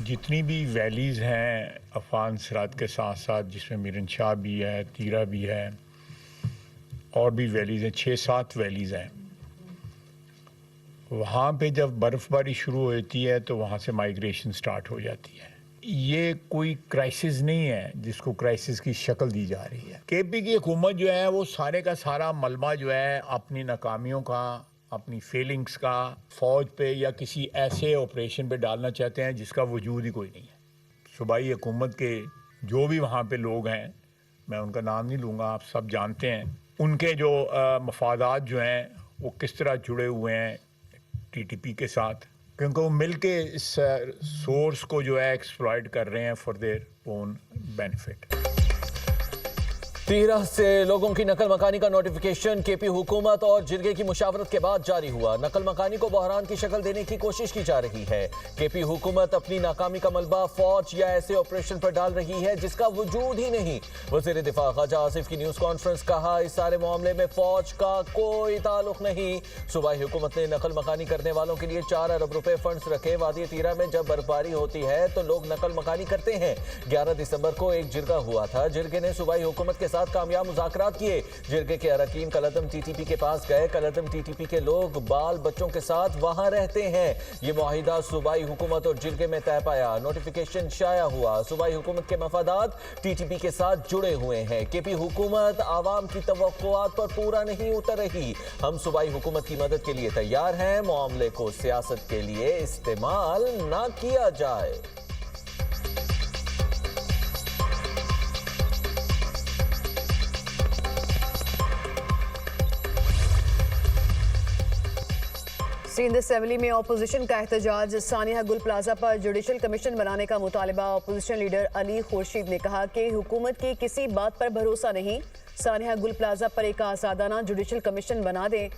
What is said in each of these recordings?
जितनी भी वैलीज़ हैं अफगान सरात के साथ साथ, जिसमें मिरन शाह भी है, तीरा भी है, और भी वैलीज़ हैं, 6-7 वैलीज़ हैं। वहाँ पे जब बर्फ़बारी शुरू होती है तो वहाँ से माइग्रेशन स्टार्ट हो जाती है। ये कोई क्राइसिस नहीं है जिसको क्राइसिस की शक्ल दी जा रही है। केपी की हुकूमत जो है वो सारे का सारा मलबा जो है अपनी नाकामियों का, अपनी फेलिंग्स का फ़ौज पे या किसी ऐसे ऑपरेशन पे डालना चाहते हैं जिसका वजूद ही कोई नहीं है। सूबाई हुकूमत के जो भी वहाँ पे लोग हैं, मैं उनका नाम नहीं लूँगा, आप सब जानते हैं, उनके जो मफादात जो हैं वो किस तरह जुड़े हुए हैं टीटीपी के साथ, क्योंकि वो मिल के इस सोर्स को जो है एक्सप्लॉइट कर रहे हैं फॉर देयर ओन बेनिफिट। 13 से लोगों की नकल मकानी का नोटिफिकेशन केपी हुकूमत और जिरगे की मुशावरत के बाद जारी हुआ। नकल मकानी को बहरान की शक्ल देने की कोशिश की जा रही है। केपी हुकूमत अपनी नाकामी का मलबा फौज या ऐसे ऑपरेशन पर डाल रही है जिसका वजूद ही नहीं। वजीर दिफा ख्वाजा आसिफ की न्यूज कॉन्फ्रेंस, कहा इस सारे मामले में फौज का कोई ताल्लुक नहीं। सूबाई हुकूमत ने नकल मकानी करने वालों के लिए 4 अरब रुपए फंड्स रखे। वादी तीरा में जब बर्फबारी होती है तो लोग नकल मकानी करते हैं। 11 दिसंबर को एक जिरगा हुआ था। जिरगे ने सूबाई हुकूमत के साथ कामयाब मुज़ाकरात किए। जिरगे के अरकान कलअदम टीटीपी के पास गए। कलअदम टीटीपी के लोग बाल बच्चों के साथ वहां रहते हैं। ये मुआहिदा सूबाई हुकूमत और जिरगे में तय पाया। नोटिफिकेशन शाया हुआ। सूबाई हुकूमत के मफादात टीटीपी के साथ जुड़े हुए हैं। केपी हुकूमत आवाम की तवक्कुआत पर पूरा नहीं उतर रही। हम सूबाई हुकूमत की मदद के लिए तैयार हैं। मामले को सियासत के लिए इस्तेमाल ना किया जाए। सिंध असेंबली में ऑपोजिशन का एहतजाज। सानिया गुल प्लाजा पर जुडिशल कमीशन बनाने का मुतालिबा। ऑपोजिशन लीडर अली खुर्शीद ने कहा कि हुकूमत की किसी बात पर भरोसा नहीं। सानिया गुल प्लाजा पर एक आज़ादाना जुडिशल कमीशन बना दें।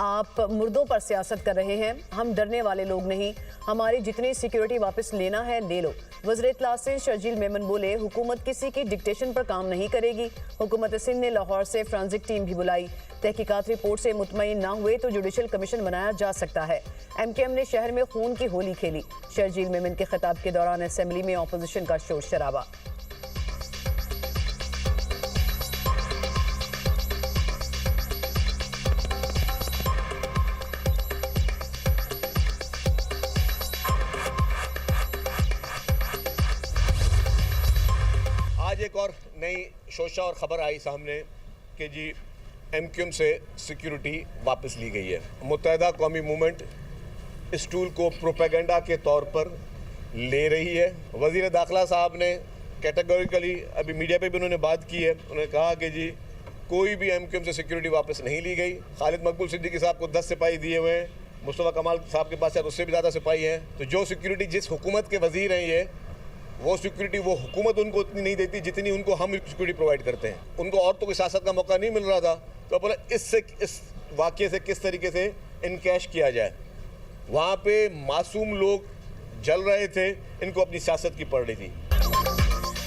आप मुर्दों पर सियासत कर रहे हैं, हम डरने वाले लोग नहीं। हमारी जितनी सिक्योरिटी वापस लेना है ले लो। वज़ीर इत्तलात सिंध शर्जील मेमन बोले, हुकूमत किसी की डिक्टेशन पर काम नहीं करेगी। हुकूमत सिंध ने लाहौर से फ्रांसिक टीम भी बुलाई। तहकीकात रिपोर्ट से मुतमईन ना हुए तो जुडिशल कमीशन बनाया जा सकता है। MKM ने शहर में खून की होली खेली। शर्जील मेमन के खिताब के दौरान असेंबली में ऑपोजिशन का शोर शराबा। आज एक और नई शोशा और ख़बर आई सामने कि जी MKM से सिक्योरिटी वापस ली गई है। मुत्तहिदा कौमी मूवमेंट इस टूल को प्रोपेगेंडा के तौर पर ले रही है। वज़ीर दाखिला साहब ने कैटेगोरिकली अभी मीडिया पे भी उन्होंने बात की है। उन्होंने कहा कि जी कोई भी MKM से सिक्योरिटी वापस नहीं ली गई। खालिद मकबूल सिद्दीकी साहब को 10 सिपाही दिए हुए हैं। मुस्तफ़ा कमाल साहब के पास शायद उससे भी ज़्यादा सिपाही हैं। तो जो सिक्योरिटी जिस हुकूमत के वज़ीर हैं ये, वो सिक्योरिटी वो हुकूमत उनको उतनी नहीं देती जितनी उनको हम सिक्योरिटी प्रोवाइड करते हैं। उनको और तो कोई सियासत का मौका नहीं मिल रहा था, तो बोला इस वाक़े से किस तरीके से इनकैश किया जाए। वहाँ पे मासूम लोग जल रहे थे, इनको अपनी सियासत की पड़ रही थी।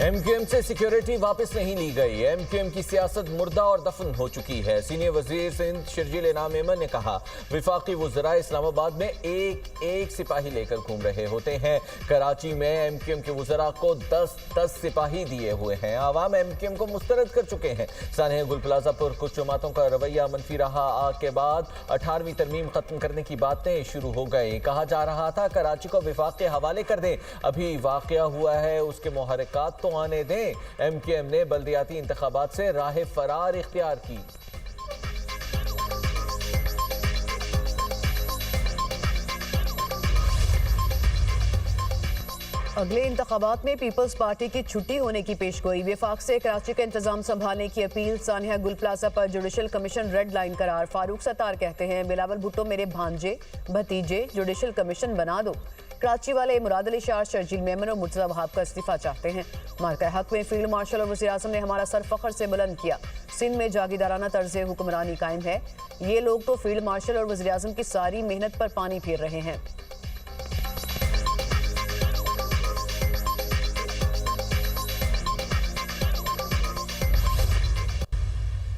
MKM से सिक्योरिटी वापस नहीं ली गई। MKM की सियासत मुर्दा और दफन हो चुकी है। सीनियर वजीर सिंध शर्जील मेमन ने कहा, विफाकी वज़रा इस्लामाबाद में एक सिपाही लेकर घूम रहे होते हैं। कराची में MKM के वज़रा को 10 सिपाही दिए हुए हैं। आवाम MKM को मुस्तरद कर चुके हैं। सानिया गुल प्लाजा पर कुछ जमातों का रवैया मनफी रहा। आग के बाद 18वीं तरमीम खत्म करने की बातें शुरू हो गई। कहा जा रहा था कराची को विफाक के हवाले कर दें। अभी वाक़या हुआ है, उसके मुहर्रिकात तो आने दें। MKM ने बल्दियाती इंतखाबात से राह फरार इख्तियार की। अगले इंतखाबात में पीपल्स पार्टी की छुट्टी होने की पेशगोई। विफाक से कराची का इंतजाम संभालने की अपील। सानिया गुल प्लाजा पर जुडिशल कमीशन रेड लाइन करार। फारूक सत्तार कहते हैं, बिलावल भुट्टो मेरे भांजे भतीजे, जुडिशल कमीशन बना दो। कराची वाले मुराद अली शाह, शर्जील मेमन और मुर्तज़ा वहाब का इस्तीफा चाहते हैं। मार्का हक में फील्ड मार्शल और वज़ीर आज़म ने हमारा सर फख्र से बुलंद किया। सिंध में जागीदाराना तर्ज हुक्मरानी कायम है। ये लोग तो फील्ड मार्शल और वज़ीर आज़म की सारी मेहनत पर पानी फेर रहे हैं।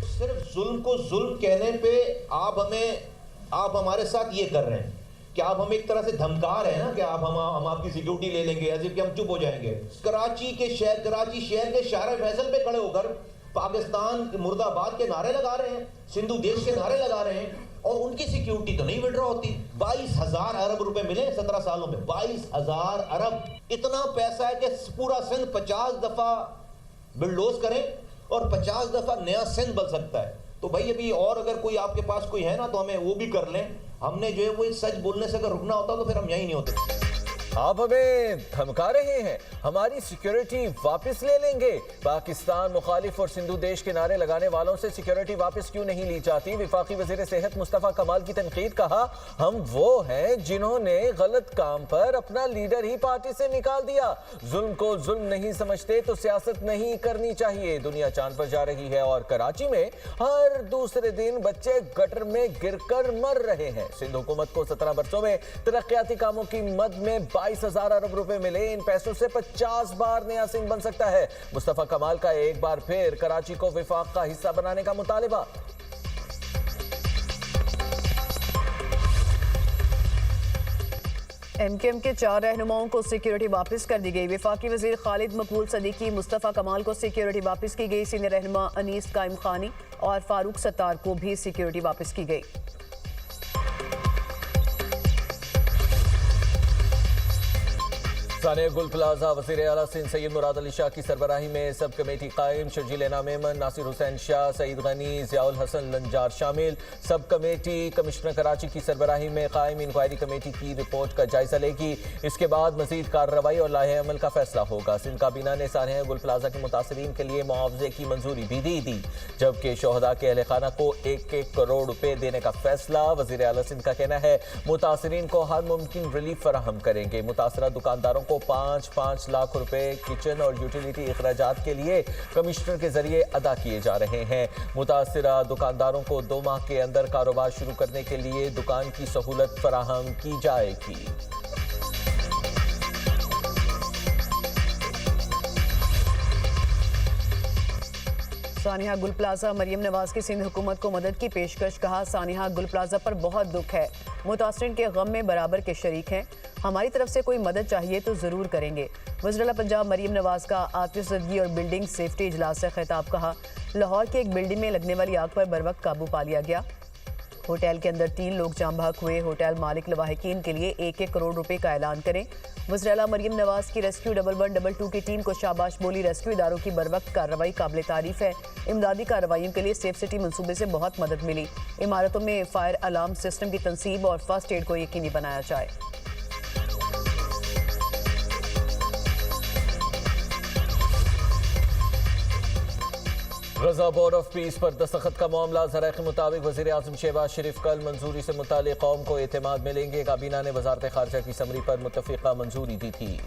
सिर्फ जुल्म को जुल्म कहने पे आप हमारे साथ ये कर रहे हैं। क्या आप हम एक तरह से धमका रहे हैं ना कि आप हम आपकी सिक्योरिटी ले लेंगे, ऐसे कि हम चुप हो जाएंगे। कराची शहर के शार फैसल पे खड़े होकर पाकिस्तान मुर्दाबाद के नारे लगा रहे हैं, सिंधु देश के नारे लगा रहे हैं, और उनकी सिक्योरिटी तो नहीं विड्रॉ होती। 22,000 अरब रुपए मिले 17 सालों में, 22,000 अरब। इतना पैसा है कि पूरा सिंध 50 दफा बिल्डोज करें और 50 दफा नया सिंध बन सकता है। तो भाई अभी और अगर कोई आपके पास कोई है ना तो हमें वो भी कर लें। हमने जो है वो सच बोलने से अगर रुकना होता तो फिर हम यही नहीं होते। आप हमें धमका रहे हैं, हमारी सिक्योरिटी वापस ले लेंगे। पाकिस्तान मुखालिफ और सिंधु देश के नारे लगाने वालों से सिक्योरिटी वापस क्यों नहीं ली जाती? वफाकी वजीर सेहत मुस्तफ़ा कमाल की तनकीद। कहा, हम वो हैं जिन्होंने गलत काम पर अपना लीडर ही पार्टी से निकाल दिया। जुल्म को जुल्म नहीं समझते तो सियासत नहीं करनी चाहिए। दुनिया चांद पर जा रही है और कराची में हर दूसरे दिन बच्चे गटर में गिरकर मर रहे हैं। सिंध हुकूमत को 17 बरसों में तरक्याती कामों की मद में 22,000 अरब रुपए मिले। इन पैसों से 50 बार नया सिंध बन सकता है। मुस्तफा कमाल का एक बार फिर कराची को विफाक का हिस्सा बनाने का मुतालिबा। एमकेएम के 4 रहनुमाओं को सिक्योरिटी वापस कर दी गई। वफाकी वजीर खालिद मकबूल सदीकी, मुस्तफ़ा कमाल को सिक्योरिटी वापस की गई। सीनियर रहनुमा अनीस कायम खानी और फारूक सत्तार को भी सिक्योरिटी वापस की गई। सानिया गुल प्लाजा वज़ीर आला सिंध सैयद मुराद अली शाह की सरबराही में सब कमेटी कायम। शर्जील एना मेमन, नासिर हुसैन शाह, सईद गनी, ज़ियाउल हसन लंजार शामिल। सब कमेटी कमिश्नर कराची की सरबराही में कायम इंक्वायरी कमेटी की रिपोर्ट का जायजा लेगी। इसके बाद मजीद कार्रवाई और लाहे अमल का फैसला होगा। सिंध काबीना ने सानिया गुल प्लाजा के मुतासरीन के लिए मुआवजे की मंजूरी भी दी, जबकि शोहदा के अहले खाना को 1-1 करोड़ रुपए देने का फैसला। वज़ीर आला सिंध का कहना है मुतासरीन को हर मुमकिन रिलीफ फराहम करेंगे। मुतासरा दुकानदारों को 5-5 लाख रुपए किचन और यूटिलिटी अखराजात के लिए कमिश्नर के जरिए अदा किए जा रहे हैं। मुतासरा दुकानदारों को 2 माह के अंदर कारोबार शुरू करने के लिए दुकान की सहूलत फराहम की जाएगी। सानिया गुल प्लाजा मरियम नवाज की सिंध हुकूमत को मदद की पेशकश। कहा, सानिया गुल प्लाजा पर बहुत दुख है, मुतासरीन के गम में बराबर के शरीक हैं। हमारी तरफ से कोई मदद चाहिए तो ज़रूर करेंगे। वज़ीर पंजाब मरियम नवाज का आतिशज़दगी और बिल्डिंग सेफ्टी इजलास से खिताब। कहा, लाहौर के एक बिल्डिंग में लगने वाली आग पर बरवक्त काबू पा लिया गया। होटल के अंदर 3 लोग जाम बहक हुए। होटल मालिक लवाहिकीन के लिए 1-1 करोड़ रुपए का ऐलान करें। वज़ीर आला मरियम नवाज की रेस्क्यू 1112 की टीम को शाबाश बोली। रेस्क्यू इदारों की बरवक्त कार्रवाई काबिल तारीफ है। इमदादी कार्रवाइयों के लिए सेफ सिटी मंसूबे से बहुत मदद मिली। इमारतों में फायर अलार्म सिस्टम की तनसीब और फर्स्ट एड को यकीनी बनाया जाए। गजा बोर्ड ऑफ पीस पर दस्तखत का मामला। ज़राए के मुताबिक वज़ीर आज़म शहबाज शरीफ कल मंजूरी से मुतालिक कौम को एतमाद मिलेंगे। काबीना ने वज़ारत ख़ारजा की समरी पर मुत्तफ़िक़ा मंजूरी दी थी।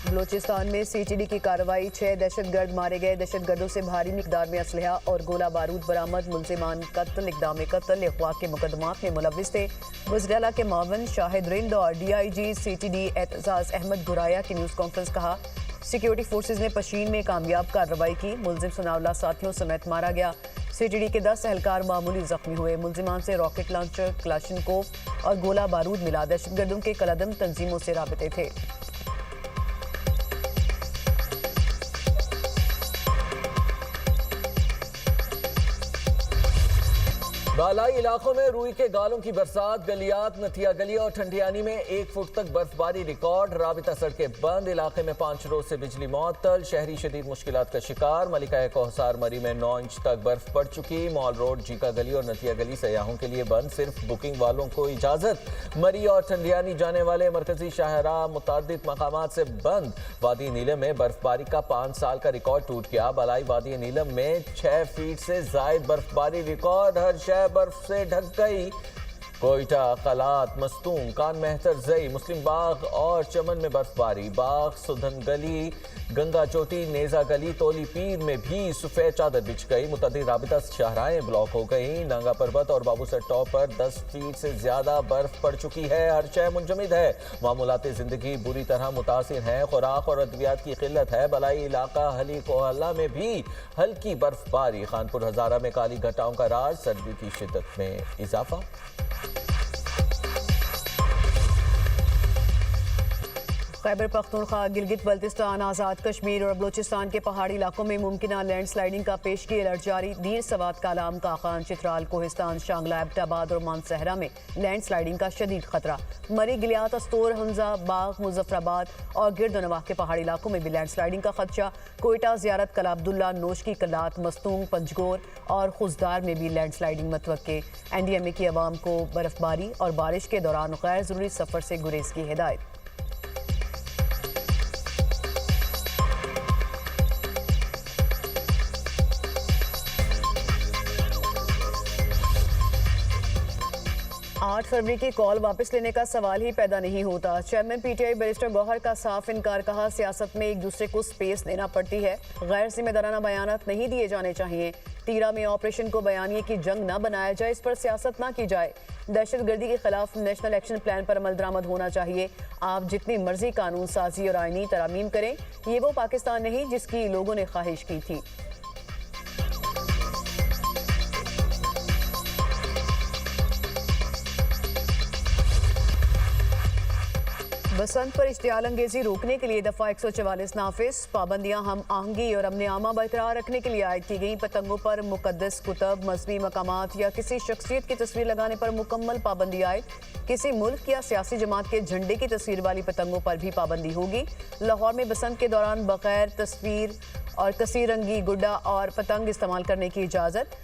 बलोचिस्तान में सीटीडी की कार्रवाई। 6 दहशतगर्द मारे गए। दहशतगर्दों से भारी मिकदार में असलहा और गोला बारूद बरामद। मुलजिमान कत्ल, इक़दाम कत्ल, अगवा के मुकदमात में मुलव्विस थे। वज़ीर आला के मावन शाहिद रिंद और DIG CTD एतजाज़ अहमद गुराया की न्यूज़ कॉन्फ्रेंस। कहा, सिक्योरिटी फोर्सेज ने पशीन में कामयाब कार्रवाई की। मुलजिम सनाउल्लाह साथियों समेत मारा गया। CTD के 10 एहलकार मामूली जख्मी हुए। मुलजिमान से रॉकेट लॉन्चर, क्लाशनकोव और गोला बारूद मिला। दहशतगर्दों के कलअदम तंजीमों से राबिते थे। बालाई इलाकों में रूई के गालों की बरसात। गलियात, नथिया गली और ठंडियानी में 1 फुट तक बर्फबारी रिकॉर्ड। राबिता सड़कें बंद। इलाके में 5 रोज से बिजली मुअत्तल। शहरी शदीद मुश्किलात का शिकार। मलिका कोहसार मरी में 9 इंच तक बर्फ पड़ चुकी। मॉल रोड, जीका गली और नथिया गली सयाहों के लिए बंद, सिर्फ बुकिंग वालों को इजाजत। मरी और ठंडियानी जाने वाले मरकजी शाहराह मुतादिद मकामात से बंद। वादी नीलम में बर्फबारी का 5 साल का रिकॉर्ड टूट गया। बालाई वादी नीलम में 6 फीट से जायद बर्फबारी रिकॉर्ड। हर शहर बर्फ से ढक गई। कोयटा, कलात, मस्तूम, कान मेहतर, जई, मुस्लिम बाग और चमन में बर्फबारी। बाग, सुधन गली, गंगा चोटी, नेजा गली, तोली पीर में भी सफेद चादर बिछ गई। मुतअद्दिद राबिता शाहराहें ब्लॉक हो गई। नांगा पर्वत और बाबूसर टॉप पर 10 फीट से ज्यादा बर्फ पड़ चुकी है। हर शय मुंजमद है। मामूलाती जिंदगी बुरी तरह मुतासिर है। खुराक और अद्वियात की किल्लत है। बलाई इलाका हली कोहल्ला में भी हल्की बर्फबारी। खानपुर हजारा में काली घटाओं का राज। सर्दी की शिद्दत में इजाफा। खैबर पख्तूनख्वा, गिलगित बल्तिस्तान, आज़ाद कश्मीर और बलूचिस्तान के पहाड़ी इलाकों में मुमकिन लैंडस्लाइडिंग का पेशगी अलर्ट जारी। दीर सवात, कालाम, काखान, चित्राल, कोहिस्तान, शांगला, एबटाबाद और मानसहरा में लैंडस्लाइडिंग का शदीद खतरा। मरी, गिलियात, अस्तोर, हमजा, बाग, मुजफ्फराबाद और गिरदनवाह के पहाड़ी इलाकों में भी लैंडस्लाइडिंग का खदशा। कोयटा, जियारत, कला अब्दुल्ला, नोशकी, कलात, मस्तूम, पंजगोर और खुजदार में भी लैंडस्लाइडिंग मतवक्के। NDMA की आवाम को बर्फबारी और बारिश के दौरान गैर जरूरी सफर से गुरेज की हिदायत। आठ फरवरी की कॉल वापस लेने का सवाल ही पैदा नहीं होता। चेयरमैन PTI बैरिस्टर गौहर का साफ इनकार। कहा, सियासत में एक दूसरे को स्पेस देना पड़ती है। गैर जिम्मेदाराना बयानात नहीं दिए जाने चाहिए। तीरा में ऑपरेशन को बयानिए की जंग न बनाया जाए, इस पर सियासत ना की जाए। दहशतगर्दी के खिलाफ नेशनल एक्शन प्लान पर अमल दरामद होना चाहिए। आप जितनी मर्जी कानून साजी और आईनी तरामीम करें, ये वो पाकिस्तान नहीं जिसकी लोगों ने ख्वाहिश की थी। बसंत पर इश्तियाल अंगेजी रोकने के लिए दफा 144 नाफिज। पाबंदियां हम आहंगी और अमन आमा बरकरार रखने के लिए आयद की गई। पतंगों पर मुकद्दस कुतब, मजहबी मकामात या किसी शख्सियत की तस्वीर लगाने पर मुकम्मल पाबंदी आयद। किसी मुल्क या सियासी जमात के झंडे की तस्वीर वाली पतंगों पर भी पाबंदी होगी। लाहौर में बसंत के दौरान बगैर तस्वीर और कसीर रंगी गुड्डा और पतंग इस्तेमाल करने की इजाज़त।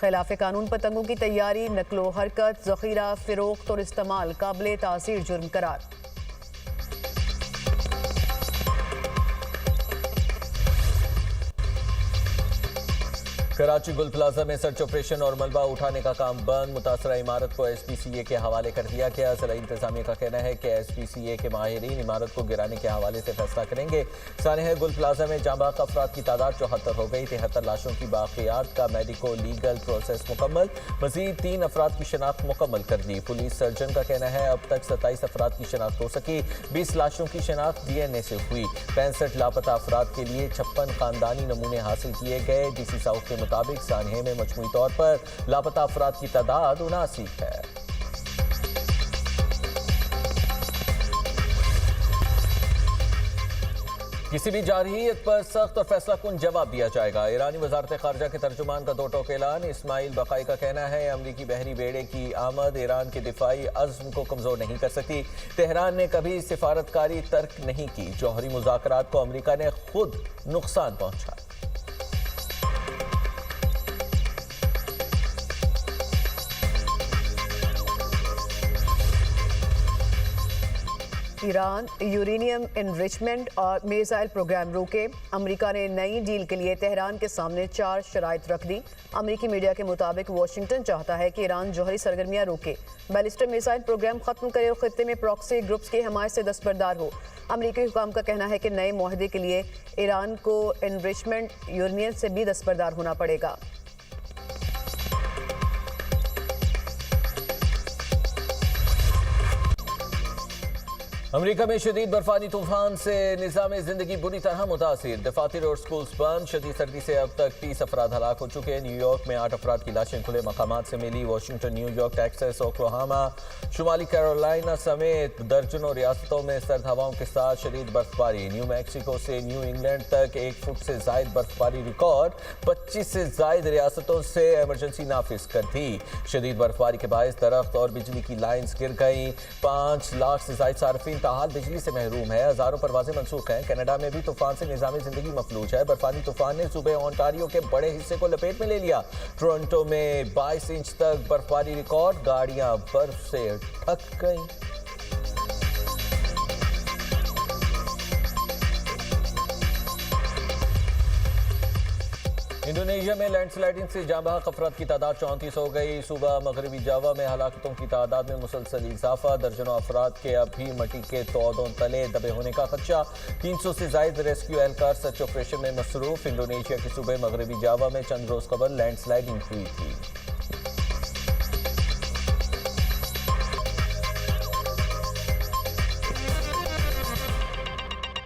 खिलाफ कानून पतंगों की तैयारी, नकलो हरकत, जखीरा, फिरोख्त और इस्तेमाल काबिल तासीर जुर्म करार। कराची गुल प्लाजा में सर्च ऑपरेशन और मलबा उठाने का काम बंद। मुतासरा इमारत को SPCA के हवाले कर दिया गया। जिला इंतजामिया का कहना है कि SPCA के माहिरीन इमारत को गिराने के हवाले से फैसला करेंगे। सानिया गुल प्लाजा में जांबाक अफराद की तादाद 74 हो गई। 73 लाशों की बाकियात का मेडिको लीगल प्रोसेस मुकम्मल। मजीद 3 अफराद की शनाख्त मुकम्मल कर दी। पुलिस सर्जन का कहना है अब तक 27 अफराद की शनाख्त हो सकी। 20 लाशों की शनाख्त DNA से हुई। 65 लापता अफराद के लिए 56 खानदानी नमूने हासिल किए गए। DC साउथ के मुताबिक सानिया में मजमूई तौर पर लापता अफराद की तादाद 79 है। किसी भी जारहियत पर सख्त और फैसला कुन जवाब दिया जाएगा। ईरानी वजारत खारजा के तर्जुमान का 2 टोक ऐलान। इस्माइल बकाई का कहना है अमरीकी बहरी बेड़े की आमद ईरान के दिफाई अज़्म को कमजोर नहीं कर सकती। तेहरान ने कभी सिफारतकारी तर्क नहीं की। जौहरी मुज़ाकरात को अमरीका ने खुद नुकसान पहुंचाया। ईरान यूरेनियम एनरिचमेंट और मिसाइल प्रोग्राम रोके। अमेरिका ने नई डील के लिए तेहरान के सामने 4 शराइत रख दी। अमेरिकी मीडिया के मुताबिक वाशिंगटन चाहता है कि ईरान जौहरी सरगर्मियां रोके, बैलिस्टिक मिसाइल प्रोग्राम खत्म करे और खित्ते में प्रॉक्सी ग्रुप्स की हमायत से दस्तबरदार हो। अमेरिकी हुकाम का कहना है कि नए मुआहदे के लिए ईरान को एनरिचमेंट यूरेनियम से भी दस्तबरदार होना पड़ेगा। अमेरिका में शदीद बर्फानी तूफान से निज़ाम जिंदगी बुरी तरह मुतासिर। दफातर और स्कूल्स बंद। शदीद सर्दी से अब तक 30 अफराद हलाक हो चुके हैं। न्यूयॉर्क में 8 अफराद की लाशें खुले मकामात से मिली। वाशिंगटन, न्यूयॉर्क, टेक्सास, ओक्लाहोमा, शुमाली कैरोलिना समेत दर्जनों रियासतों में सर्द हवाओं के साथ शदीद बर्फबारी। न्यू मैक्सिको से न्यू इंग्लैंड तक 1 फुट से जायद बर्फबारी रिकॉर्ड। 25 से जायद रियासतों से इमरजेंसी नाफिज कर दी। शदीद बर्फबारी के बायस दरख्त और बिजली की लाइन्स गिर गई। 5 लाख से जायद सार्फिन हाल बिजली से महरूम है। हजारों परवाजें मनसूख हैं। कनाडा में भी तूफान से निजामी जिंदगी मफलूज है। बर्फानी तूफान ने सूबे ओंटारियो के बड़े हिस्से को लपेट में ले लिया। टोरंटो में 22 इंच तक बर्फबारी रिकॉर्ड। गाड़ियां बर्फ से ढक गई। इंडोनेशिया में लैंडस्लाइडिंग से जाँ बहक अफराद की तादाद 34 हो गई। सूबा मगरबी जावा में हलाकतों की तादाद में मुसलसल इजाफा। दर्जनों अफराद के अब भी मट्टी के तौदों तले दबे होने का खदशा। 300 से जायद रेस्क्यू एहलकार सर्च ऑपरेशन में मसरूफ। इंडोनेशिया के सूबे मगरबी जावा में चंद रोज कबल लैंडस्लाइडिंग हुई थी।